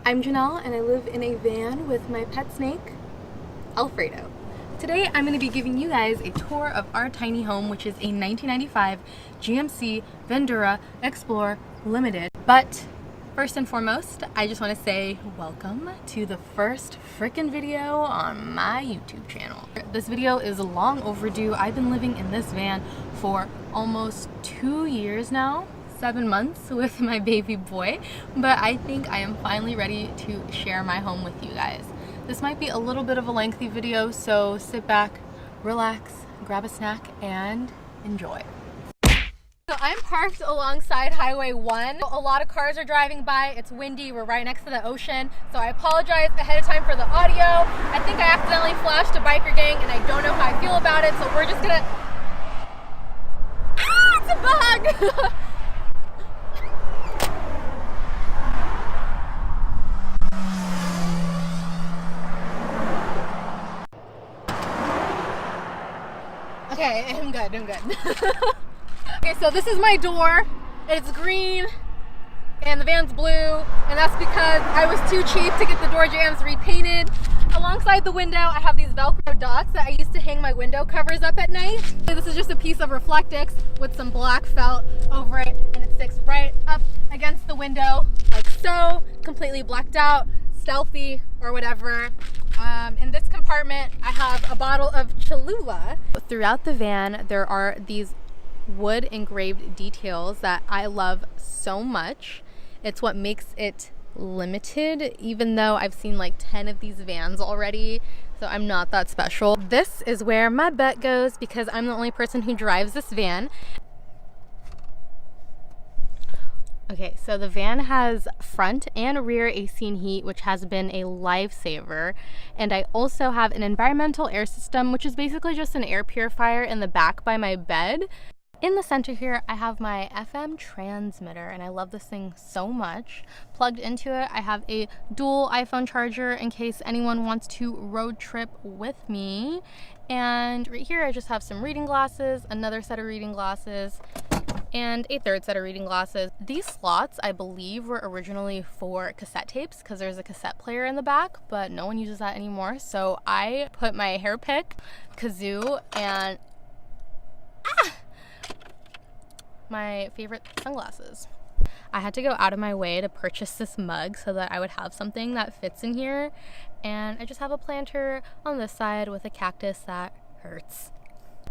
I'm Janelle and I live in a van with my pet snake, Alfredo. Today I'm going to be giving you guys a tour of our tiny home, which is a 1995 GMC Vendura Explorer Limited. But first and foremost, I just want to say welcome to the first frickin' video on my YouTube channel. This video is long overdue. I've been living in this van for almost 2 years now. 7 months with my baby boy, but I think I am finally ready to share my home with you guys. This might be a little bit of a lengthy video, so sit back, relax, grab a snack, and enjoy. So I'm parked alongside Highway 1. A lot of cars are driving by. It's windy. We're right next to the ocean. So I apologize ahead of time for the audio. I think I accidentally flashed a biker gang and I don't know how I feel about it, so we're just gonna... Ah, it's a bug! Okay, I'm good. Okay, so this is my door. It's green and the van's blue, and that's because I was too cheap to get the door jambs repainted. Alongside the window, I have these Velcro dots that I used to hang my window covers up at night. This is just a piece of Reflectix with some black felt over it, and it sticks right up against the window like so, completely blacked out, stealthy or whatever. In this compartment, I have a bottle of Cholula. Throughout the van, there are these wood engraved details that I love so much. It's what makes it limited, even though I've seen like 10 of these vans already, so I'm not that special. This is where my butt goes because I'm the only person who drives this van. Okay, so the van has front and rear AC and heat, which has been a lifesaver. And I also have an environmental air system, which is basically just an air purifier in the back by my bed. In the center here, I have my FM transmitter, and I love this thing so much. Plugged into it, I have a dual iPhone charger in case anyone wants to road trip with me. And right here, I just have some reading glasses, another set of reading glasses, and a third set of reading glasses. These slots, I believe, were originally for cassette tapes because there's a cassette player in the back, but no one uses that anymore. So I put my hair pick, kazoo, and my favorite sunglasses. I had to go out of my way to purchase this mug so that I would have something that fits in here, and I just have a planter on this side with a cactus that hurts.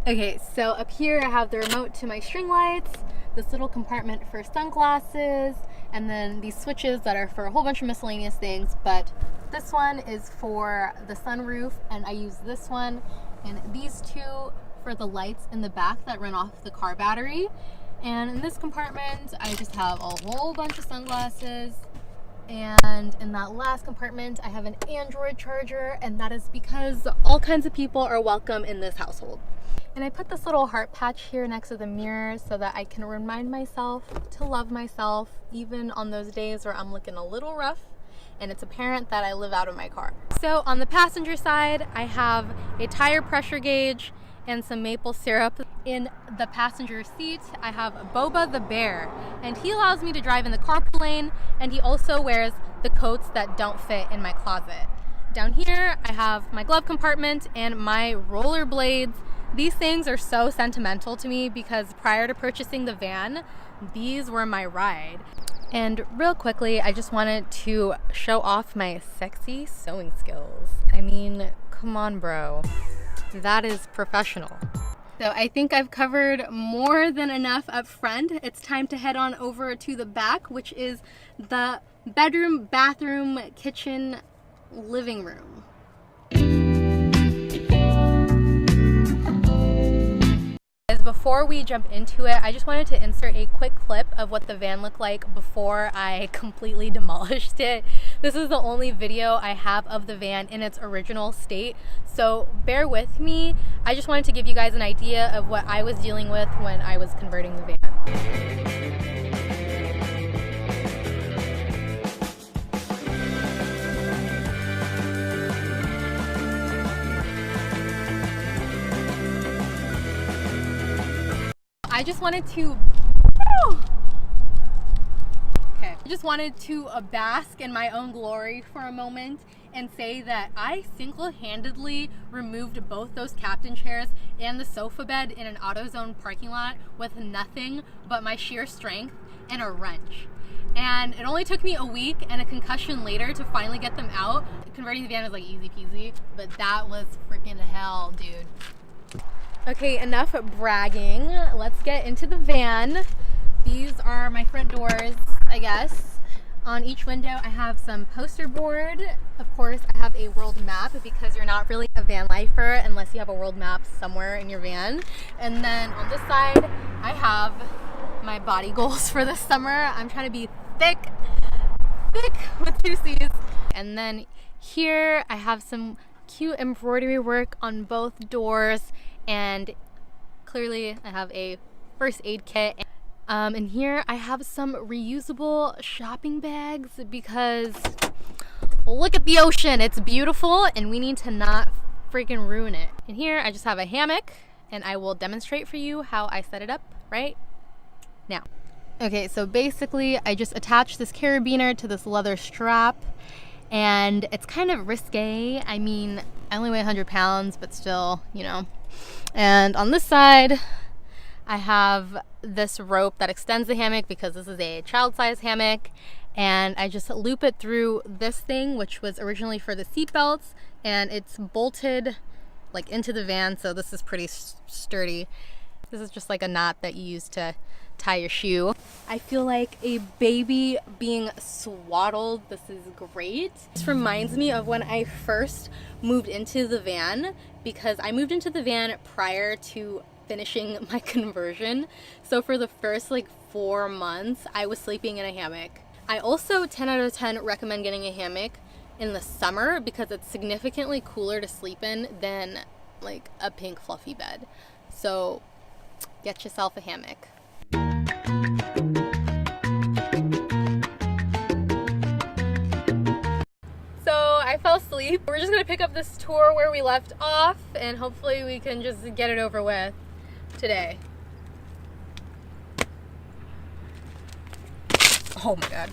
Okay, so up here I have the remote to my string lights, this little compartment for sunglasses, and then these switches that are for a whole bunch of miscellaneous things, but this one is for the sunroof, and I use this one, and these two for the lights in the back that run off the car battery. And in this compartment, I just have a whole bunch of sunglasses. And in that last compartment, I have an Android charger, and that is because all kinds of people are welcome in this household. And I put this little heart patch here next to the mirror so that I can remind myself to love myself, even on those days where I'm looking a little rough and it's apparent that I live out of my car. So on the passenger side, I have a tire pressure gauge and some maple syrup. In the passenger seat, I have Boba the bear, and he allows me to drive in the carpool lane, and he also wears the coats that don't fit in my closet. Down here, I have my glove compartment and my rollerblades. These things are so sentimental to me because prior to purchasing the van, these were my ride. And real quickly, I just wanted to show off my sexy sewing skills. I mean, come on, bro. That is professional. So I think I've covered more than enough up front. It's time to head on over to the back, which is the bedroom, bathroom, kitchen, living room. Before we jump into it, I just wanted to insert a quick clip of what the van looked like before I completely demolished it. This is the only video I have of the van in its original state, so bear with me. I just wanted to give you guys an idea of what I was dealing with when I was converting the van. I just wanted to I just wanted to bask in my own glory for a moment and say that I single-handedly removed both those captain chairs and the sofa bed in an AutoZone parking lot with nothing but my sheer strength and a wrench. And it only took me a week and a concussion later to finally get them out. Converting the van was like easy peasy, but that was freaking hell, dude. Okay, enough bragging. Let's get into the van. These are my front doors, I guess. On each window, I have some poster board. Of course, I have a world map because you're not really a van lifer unless you have a world map somewhere in your van. And then on this side, I have my body goals for this summer. I'm trying to be thick with 2 C's. And then here, I have some cute embroidery work on both doors. And clearly, I have a first aid kit. And here I have some reusable shopping bags because look at the ocean. It's beautiful and we need to not freaking ruin it. And here I just have a hammock and I will demonstrate for you how I set it up right now. Okay, so basically I just attached this carabiner to this leather strap and it's kind of risque. I mean, I only weigh 100 pounds, but still, you know. And on this side, I have this rope that extends the hammock because this is a child-size hammock, and I just loop it through this thing, which was originally for the seat belts, and it's bolted like into the van, so this is pretty sturdy. This is just like a knot that you use to tie your shoe. I feel like a baby being swaddled. This is great. This reminds me of when I first moved into the van, because I moved into the van prior to finishing my conversion. So for the first like 4 months, I was sleeping in a hammock. I also 10 out of 10 recommend getting a hammock in the summer because it's significantly cooler to sleep in than like a pink fluffy bed. So get yourself a hammock. So I fell asleep. We're just gonna pick up this tour where we left off and hopefully we can just get it over with today. Oh my god.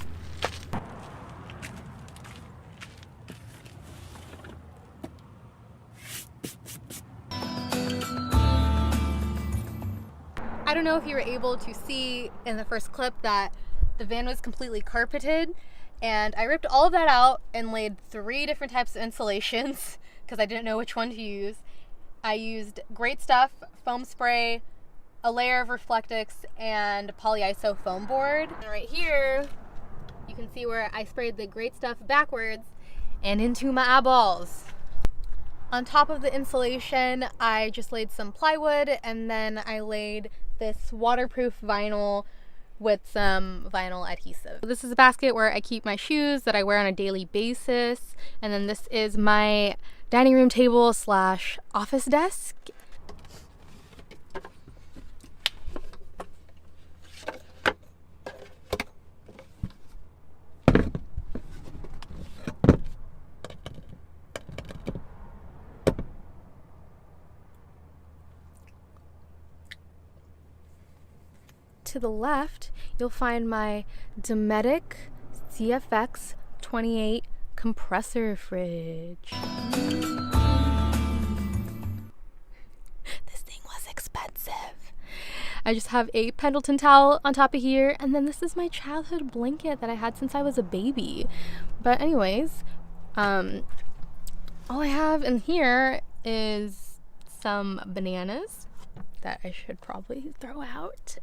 I don't know if you were able to see in the first clip that the van was completely carpeted, and I ripped all of that out and laid 3 different types of insulations because I didn't know which one to use. I used Great Stuff, foam spray, a layer of Reflectix, and polyiso foam board. And right here, you can see where I sprayed the Great Stuff backwards and into my eyeballs. On top of the insulation, I just laid some plywood, and then I laid this waterproof vinyl with some vinyl adhesive. This is a basket where I keep my shoes that I wear on a daily basis, and then this is my dining room table slash office desk. To the left, you'll find my Dometic CFX 28 compressor fridge. This thing was expensive. I just have a Pendleton towel on top of here, and then this is my childhood blanket that I had since I was a baby. But anyways, all I have in here is some bananas that I should probably throw out.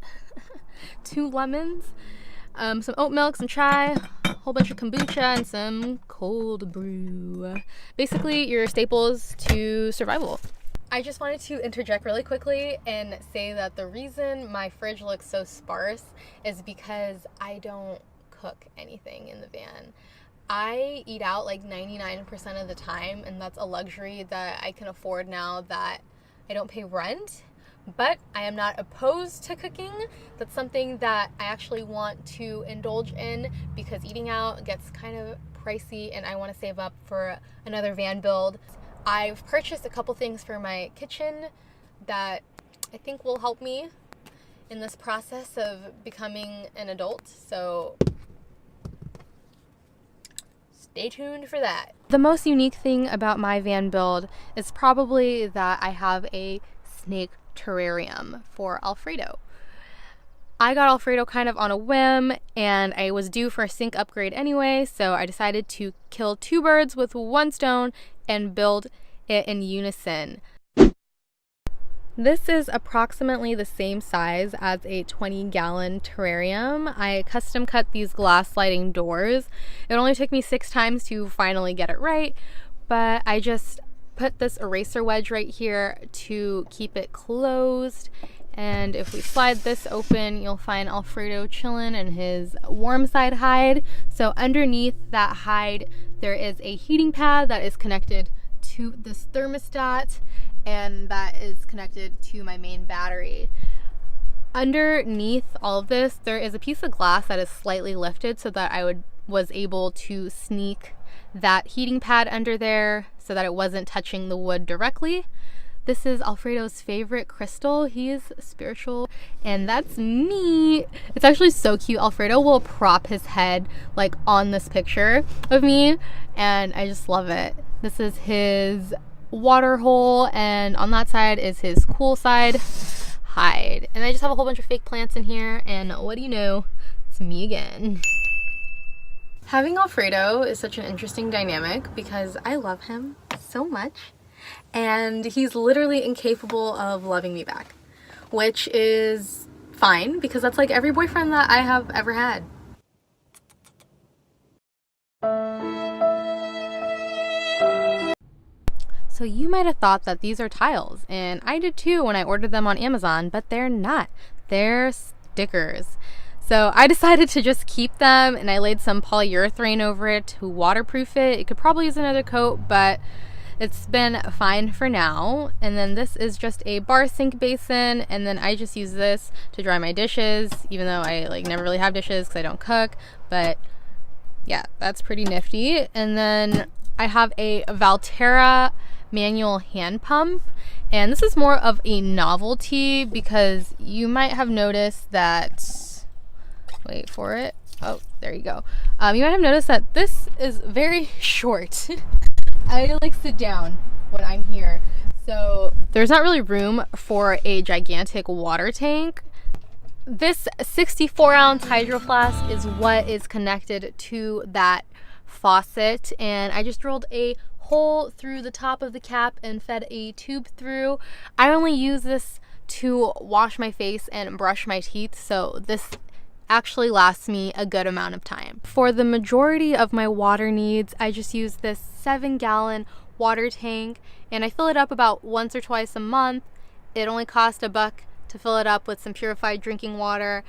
2 lemons, some oat milk, some chai, a whole bunch of kombucha, and some cold brew. Basically, your staples to survival. I just wanted to interject really quickly and say that the reason my fridge looks so sparse is because I don't cook anything in the van. I eat out like 99% of the time, and that's a luxury that I can afford now that I don't pay rent. But I am not opposed to cooking. That's something that I actually want to indulge in because eating out gets kind of pricey and I want to save up for another van build. I've purchased a couple things for my kitchen that I think will help me in this process of becoming an adult. So stay tuned for that. The most unique thing about my van build is probably that I have a snake terrarium for Alfredo. I got Alfredo kind of on a whim, and I was due for a sink upgrade anyway, so I decided to kill two birds with one stone and build it in unison. This is approximately the same size as a 20-gallon terrarium. I custom cut these glass sliding doors. It only took me 6 times to finally get it right, but I just put this eraser wedge right here to keep it closed. And if we slide this open, you'll find Alfredo chilling in his warm side hide. So underneath that hide, there is a heating pad that is connected to this thermostat, and that is connected to my main battery. Underneath all of this, there is a piece of glass that is slightly lifted so that I was able to sneak that heating pad under there so that it wasn't touching the wood directly. This is Alfredo's favorite crystal. He is spiritual, and that's me. It's actually so cute. Alfredo will prop his head like on this picture of me, and I just love it. This is his water hole, and on that side is his cool side hide. And I just have a whole bunch of fake plants in here, and what do you know, it's me again. Having Alfredo is such an interesting dynamic because I love him so much, and he's literally incapable of loving me back, which is fine because that's like every boyfriend that I have ever had. So you might have thought that these are tiles, and I did too when I ordered them on Amazon, but they're not. They're stickers. So I decided to just keep them, and I laid some polyurethane over it to waterproof it. It could probably use another coat, but it's been fine for now. And then this is just a bar sink basin, and then I just use this to dry my dishes, even though I like never really have dishes because I don't cook. But yeah, that's pretty nifty. And then I have a Valterra manual hand pump, and this is more of a novelty because you might have noticed that, wait for it, oh there you go, you might have noticed that this is very short. I like sit down when I'm here, so there's not really room for a gigantic water tank. This 64-ounce hydro flask is what is connected to that faucet, and I just drilled a hole through the top of the cap and fed a tube through. I only use this to wash my face and brush my teeth, so this actually lasts me a good amount of time. For the majority of my water needs, I just use this 7-gallon water tank, and I fill it up about once or twice a month. It only costs $1 to fill it up with some purified drinking water,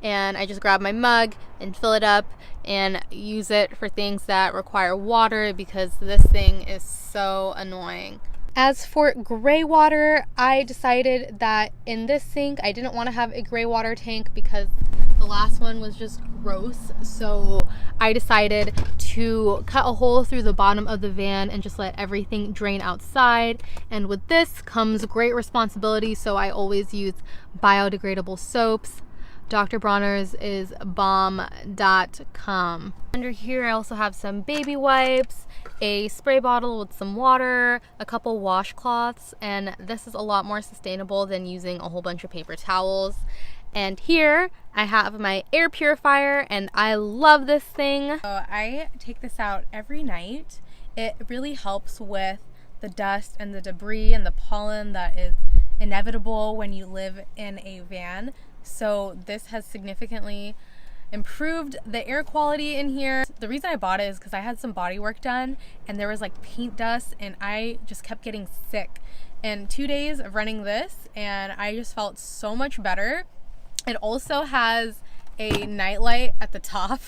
and I just grab my mug and fill it up and use it for things that require water because this thing is so annoying. As for gray water, I decided that in this sink I didn't want to have a gray water tank because the last one was just gross, so I decided to cut a hole through the bottom of the van and just let everything drain outside. And with this comes great responsibility, so I always use biodegradable soaps. Dr. Bronner's is bomb.com. Under here I also have some baby wipes, a spray bottle with some water, a couple washcloths, and this is a lot more sustainable than using a whole bunch of paper towels. And here I have my air purifier, and I love this thing. So I take this out every night. It really helps with the dust and the debris and the pollen that is inevitable when you live in a van. So this has significantly improved the air quality in here. The reason I bought it is because I had some body work done and there was like paint dust and I just kept getting sick. And 2 days of running this and I just felt so much better. It also has a nightlight at the top.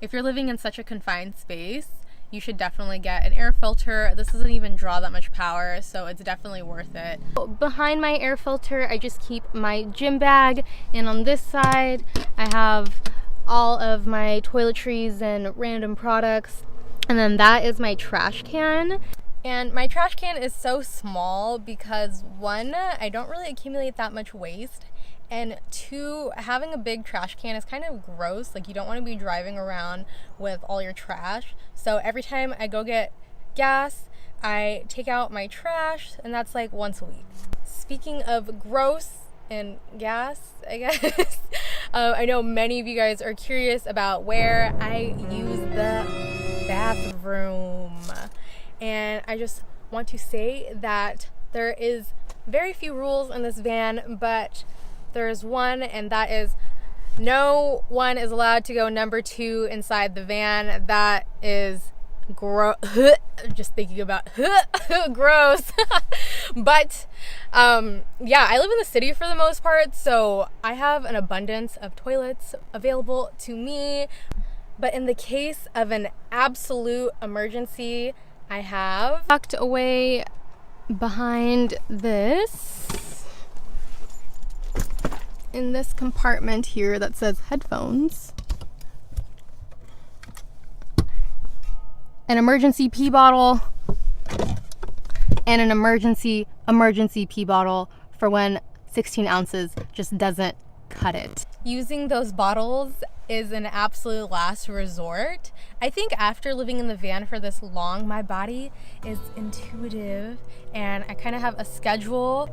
If you're living in such a confined space, you should definitely get an air filter. This doesn't even draw that much power, so it's definitely worth it. Behind my air filter, I just keep my gym bag, and on this side, I have all of my toiletries and random products. And then that is my trash can. And my trash can is so small because one, I don't really accumulate that much waste, And two, having a big trash can is kind of gross. Like, you don't want to be driving around with all your trash. So every time I go get gas, I take out my trash, and that's like once a week. Speaking of gross and gas, I guess, I know many of you guys are curious about where I use the bathroom. And I just want to say that there is very few rules in this van, but there's one, and that is no one is allowed to go number 2 inside the van. That is gross. Just thinking about gross. But yeah, I live in the city for the most part, so I have an abundance of toilets available to me. But in the case of an absolute emergency, I have tucked away behind this, in this compartment here that says headphones, an emergency pee bottle, and an emergency pee bottle for when 16 ounces just doesn't cut it. Using those bottles is an absolute last resort. I think after living in the van for this long, my body is intuitive and I kind of have a schedule.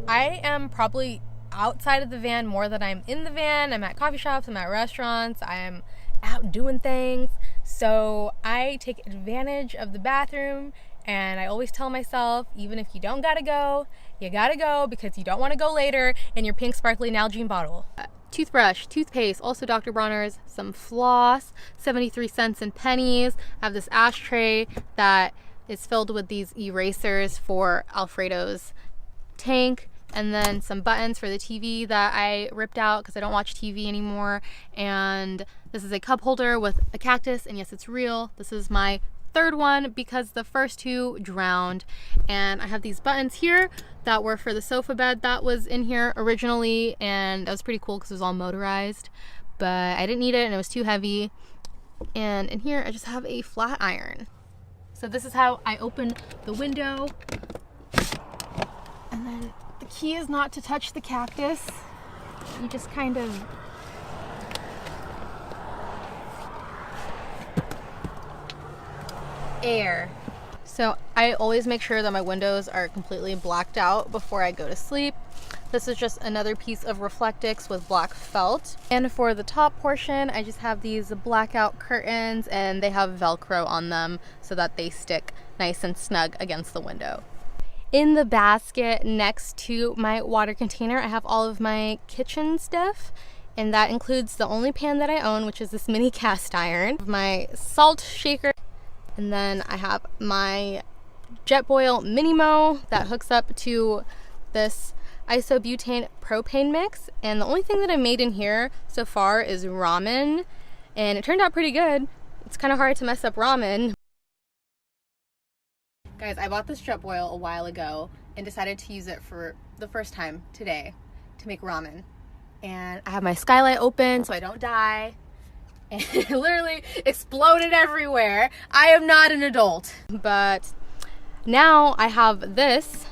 I am probably outside of the van more than I'm in the van. I'm at coffee shops, I'm at restaurants, I'm out doing things. So I take advantage of the bathroom, and I always tell myself, even if you don't gotta go, you gotta go because you don't want to go later in your pink sparkly Nalgene bottle. Toothbrush, toothpaste, also Dr. Bronner's, some floss, 73 cents in pennies. I have this ashtray that is filled with these erasers for Alfredo's tank, and then some buttons for the TV that I ripped out because I don't watch TV anymore. And this is a cup holder with a cactus, and yes, it's real. This is my third one because the first 2 drowned. And I have these buttons here that were for the sofa bed that was in here originally, and that was pretty cool because it was all motorized, but I didn't need it and it was too heavy. And in here I just have a flat iron. So this is how I open the window, and then the key is not to touch the cactus. You just kind of air. So I always make sure that my windows are completely blacked out before I go to sleep. This is just another piece of Reflectix with black felt. And for the top portion, I just have these blackout curtains, and they have Velcro on them so that they stick nice and snug against the window. In the basket next to my water container, I have all of my kitchen stuff, and that includes the only pan that I own, which is this mini cast iron, my salt shaker, and then I have my Jetboil Minimo that hooks up to this isobutane propane mix. And the only thing that I made in here so far is ramen, and it turned out pretty good. It's kind of hard to mess up ramen. Guys, I bought this Jetboil a while ago and decided to use it for the first time today to make ramen. And I have my skylight open so I don't die. And it literally exploded everywhere. I am not an adult. But now I have this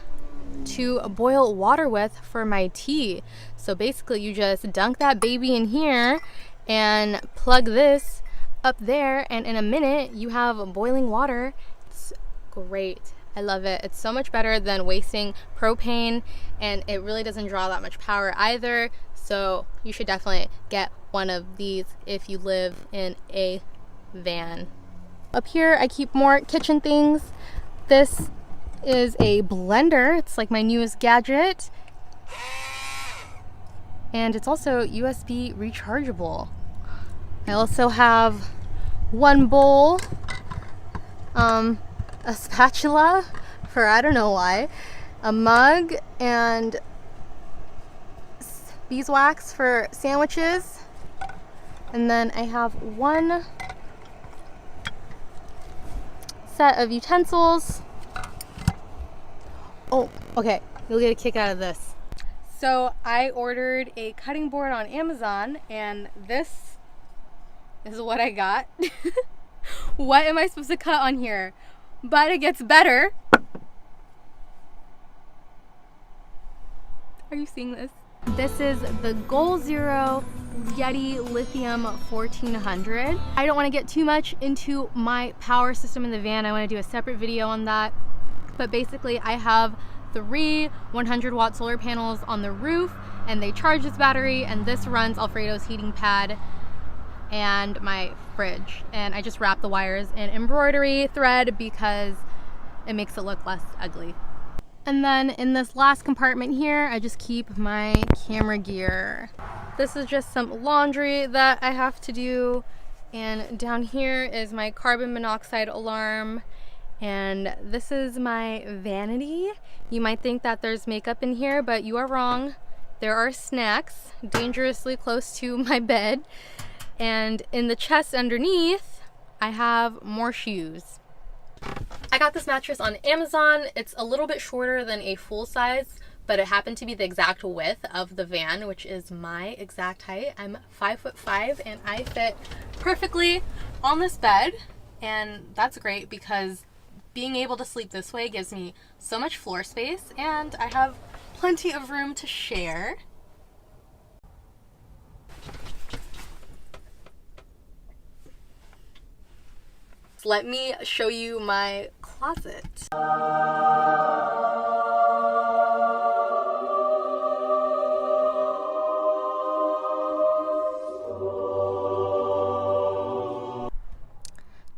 to boil water with for my tea. So basically you just dunk that baby in here and plug this up there, and in a minute you have boiling water. It's great. I love it. It's so much better than wasting propane, and it really doesn't draw that much power either. So you should definitely get one of these if you live in a van. Up here I keep more kitchen things. This is a blender. It's like my newest gadget. And it's also USB rechargeable. I also have one bowl, a spatula for I don't know why, a mug, and beeswax for sandwiches. And then I have one set of utensils. Oh, okay, you'll get a kick out of this. So I ordered a cutting board on Amazon, and this is what I got. What am I supposed to cut on here? But it gets better. Are you seeing this? This is the Goal Zero Yeti Lithium 1400. I don't want to get too much into my power system in the van. I want to do a separate video on that. But basically I have 3 100-watt solar panels on the roof, and they charge this battery, and this runs Alfredo's heating pad and my fridge. And I just wrap the wires in embroidery thread because it makes it look less ugly. And then in this last compartment here, I just keep my camera gear. This is just some laundry that I have to do. And down here is my carbon monoxide alarm. And this is my vanity. You might think that there's makeup in here, but you are wrong. There are snacks dangerously close to my bed. And in the chest underneath, I have more shoes. I got this mattress on Amazon. It's a little bit shorter than a full size, but it happened to be the exact width of the van, which is my exact height. I'm 5'5" and I fit perfectly on this bed. And that's great because being able to sleep this way gives me so much floor space, and I have plenty of room to share. Let me show you my closet.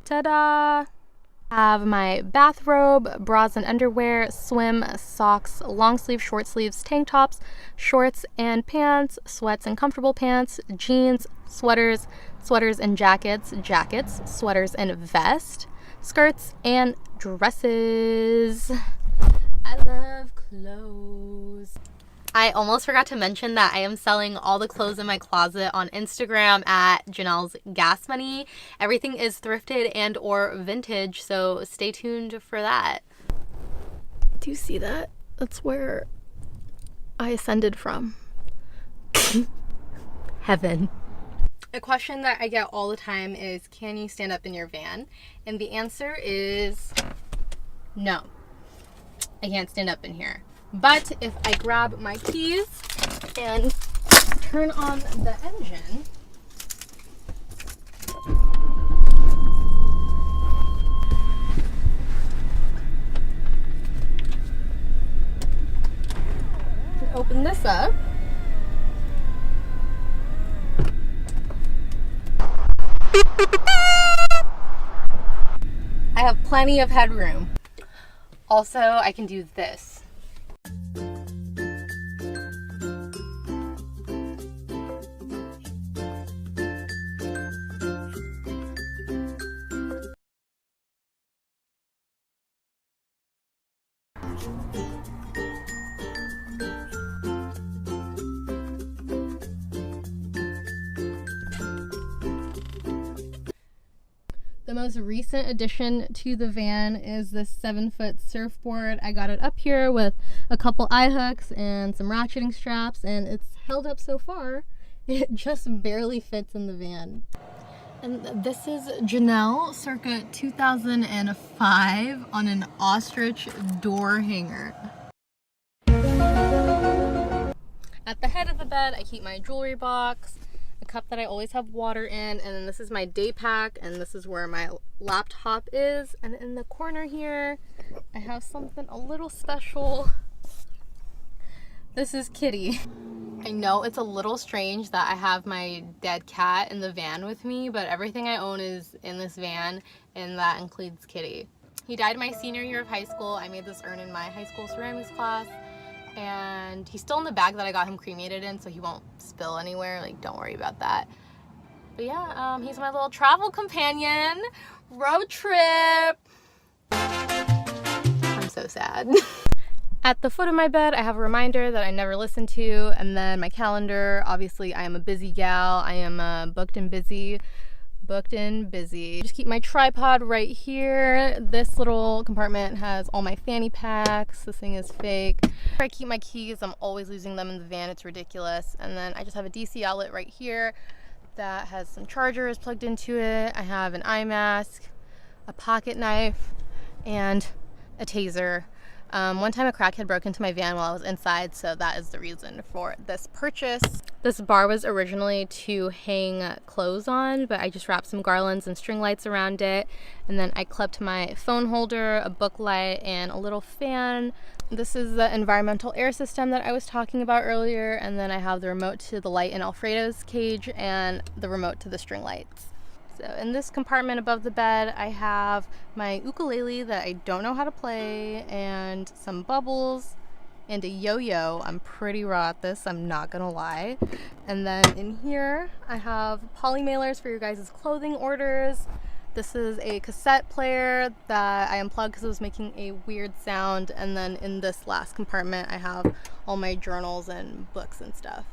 Ta-da! I have my bathrobe, bras and underwear, swim, socks, long sleeve, short sleeves, tank tops, shorts and pants, sweats and comfortable pants, jeans, sweaters and jackets, sweaters and vest, skirts and dresses. I love clothes. I almost forgot to mention that I am selling all the clothes in my closet on Instagram at Janelle's Gas Money. Everything is thrifted and or vintage, so stay tuned for that. Do you see that? That's where I ascended from. Heaven. A question that I get all the time is, can you stand up in your van? And the answer is no. I can't stand up in here. But if I grab my keys and turn on the engine, and open this up, I have plenty of headroom. Also, I can do this. The most recent addition to the van is this 7-foot surfboard. I got it up here with a couple eye hooks and some ratcheting straps, and it's held up so far. It just barely fits in the van. And this is Janelle circa 2005 on an ostrich door hanger. At the head of the bed, I keep my jewelry box, a cup that I always have water in, and then this is my day pack, and this is where my laptop is. And in the corner here, I have something a little special. This is Kitty. I know it's a little strange that I have my dead cat in the van with me, but everything I own is in this van, and that includes Kitty. He died my senior year of high school. I made this urn in my high school ceramics class, and he's still in the bag that I got him cremated in, so he won't spill anywhere. Like, don't worry about that. But yeah, he's my little travel companion. Road trip. I'm so sad. At the foot of my bed, I have a reminder that I never listen to, and then my calendar. Obviously, I am a busy gal. I am booked and busy. Just keep my tripod right here. This little compartment has all my fanny packs. This thing is fake. I keep my keys. I'm always losing them in the van. It's ridiculous. And then I just have a DC outlet right here that has some chargers plugged into it. I have an eye mask, a pocket knife, and a taser. One time a crackhead broke into my van while I was inside, so that is the reason for this purchase. This bar was originally to hang clothes on, but I just wrapped some garlands and string lights around it, and then I clipped my phone holder, a book light, and a little fan. This is the environmental air system that I was talking about earlier, and then I have the remote to the light in Alfredo's cage and the remote to the string lights. So in this compartment above the bed, I have my ukulele that I don't know how to play, and some bubbles, and a yo-yo. I'm pretty raw at this, I'm not gonna lie. And then in here, I have poly mailers for your guys' clothing orders. This is a cassette player that I unplugged because it was making a weird sound. And then in this last compartment, I have all my journals and books and stuff.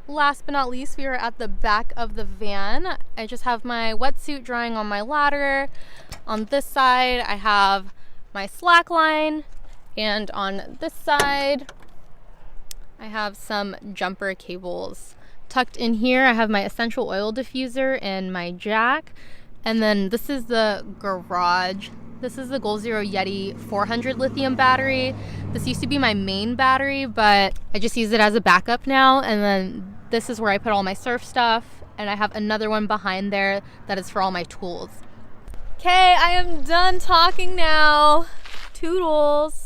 Last but not least, we are at the back of the van. I just have my wetsuit drying on my ladder. On this side, I have my slack line, and on this side, I have some jumper cables. Tucked in here, I have my essential oil diffuser and my jack. And then this is the garage. This is the Goal Zero Yeti 400 lithium battery. This used to be my main battery, but I just use it as a backup now. And then this is where I put all my surf stuff, and I have another one behind there that is for all my tools. Okay, I am done talking now. Toodles.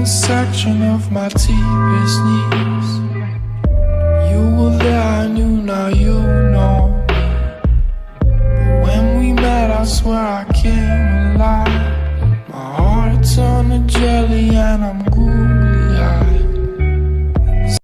Section of my deepest needs. You were there, I knew, now you know me. But when we met, I swear I came alive. My heart turned to jelly and I'm